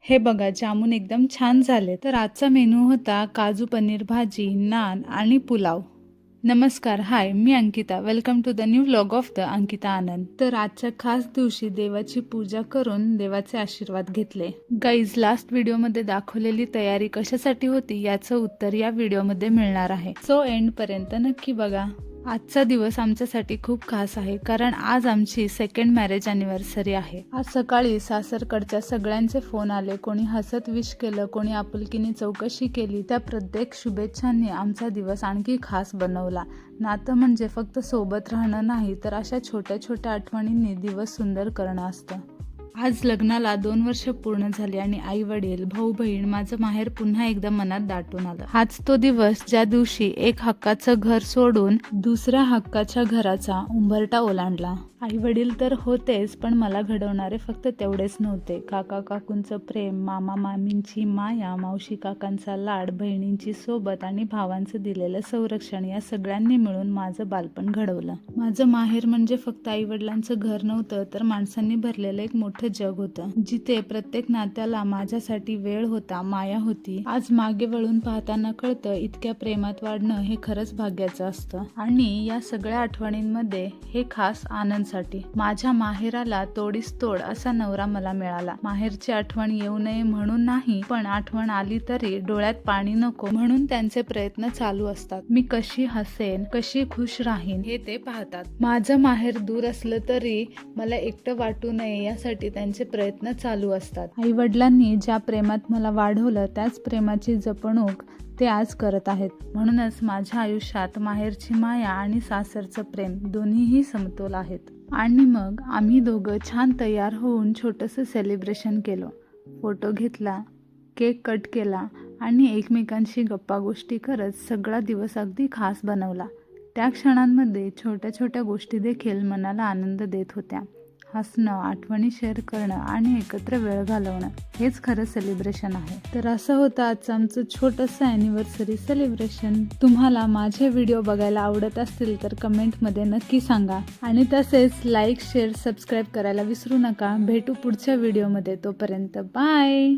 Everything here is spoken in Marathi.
हे बघा जामून एकदम छान झाले. तर आजचा मेनू होता काजू पनीर भाजी, नान आणि पुलाव. नमस्कार, हाय, मी Ankita. Welcome to the new vlog of the Ankita Anand. तर आजच्या खास दिवशी देवाची पूजा करून देवाचे आशीर्वाद घेतले. गाईज, लास्ट व्हिडिओमध्ये दाखवलेली तयारी कशासाठी होती याचं उत्तर या व्हिडिओमध्ये मिळणार आहे. सो एंड पर्यंत नक्की बघा. आजचा दिवस आमच्यासाठी खूप खास आहे कारण आज आमची सेकंड मॅरेज अॅनिव्हर्सरी आहे. आज सकाळी सासरकडच्या सगळ्यांचे फोन आले. कोणी हसत विश केलं, कोणी आपुलकीने चौकशी केली. त्या प्रत्येक शुभेच्छांनी आमचा दिवस आणखी खास बनवला. नातं म्हणजे फक्त सोबत राहणं नाही, तर अशा छोट्या छोट्या आठवणींनी दिवस सुंदर करणं असतं. आज लग्नाला 2 वर्ष पूर्ण झाली आणि आई वडील, भाऊ बहीण, माझं माहेर पुन्हा एकदा मनात दाटून आलं. हाच तो दिवस ज्या दिवशी एक हक्काचं घर सोडून दुसऱ्या हक्काच्या घराचा उंबरठा ओलांडला. आई वडील तर होतेच, पण मला घडवणारे फक्त तेवढेच नव्हते. काका काकूंचं प्रेम, मामा मामींची माया, मावशी काकांचा लाड, बहिणींची सोबत आणि भावांचं दिलेलं संरक्षण, या सगळ्यांनी मिळून माझं बालपण घडवलं. माझं माहेर म्हणजे फक्त आई वडिलांचं घर नव्हतं, तर माणसांनी भरलेलं एक मोठं जग होतं, जिथे प्रत्येक नात्याला माझ्यासाठी वेळ होता, माया होती. आज मागे वळून पाहताना कळतं, इतक्या प्रेमात वाढणं हे खरंच भाग्याचं असतं. आणि या सगळ्या आठवणींमध्ये हे खास आनंद. माझ्या माहेराला तोडीस तोड असा नवरा मला मिळाला. माहेरची आठवण येऊ नये म्हणून नाही, पण आठवण आली तरी डोळ्यात पाणी नको म्हणून त्यांचे प्रयत्न चालू असतात. मी कशी हसेन, कशी खुश राहीन हे ते पाहतात. माझं माहेर दूर असलं तरी मला एकटं वाटू नये यासाठी त्यांचे प्रयत्न चालू असतात. आई वडिलांनी ज्या प्रेमात मला वाढवलं, त्याच प्रेमाची जपणूक ते आज करत आहेत. म्हणूनच माझ्या आयुष्यात माहेरची माया आणि सासरचं प्रेम दोन्हीही समतोल आहेत. आणि मग आम्ही दोघं छान तयार होऊन छोटंसं सेलिब्रेशन केलं. फोटो घेतला, केक कट केला आणि एकमेकांशी गप्पा गोष्टी करत सगळा दिवस अगदी खास बनवला. त्या क्षणांमध्ये छोट्या छोट्या गोष्टी देखील मनाला आनंद देत होत्या. हसणं, आठवणी शेअर करणं आणि एकत्र वेळ घालवणं, हेच खरं सेलिब्रेशन आहे. तर असं होतं आजचं आमचं छोटंसं ॲनिव्हर्सरी सेलिब्रेशन. तुम्हाला माझे व्हिडिओ बघायला आवडत असतील तर कमेंटमध्ये नक्की सांगा. आणि तसेच लाईक, शेअर, सबस्क्राईब करायला विसरू नका. भेटू पुढच्या व्हिडिओमध्ये. तोपर्यंत बाय.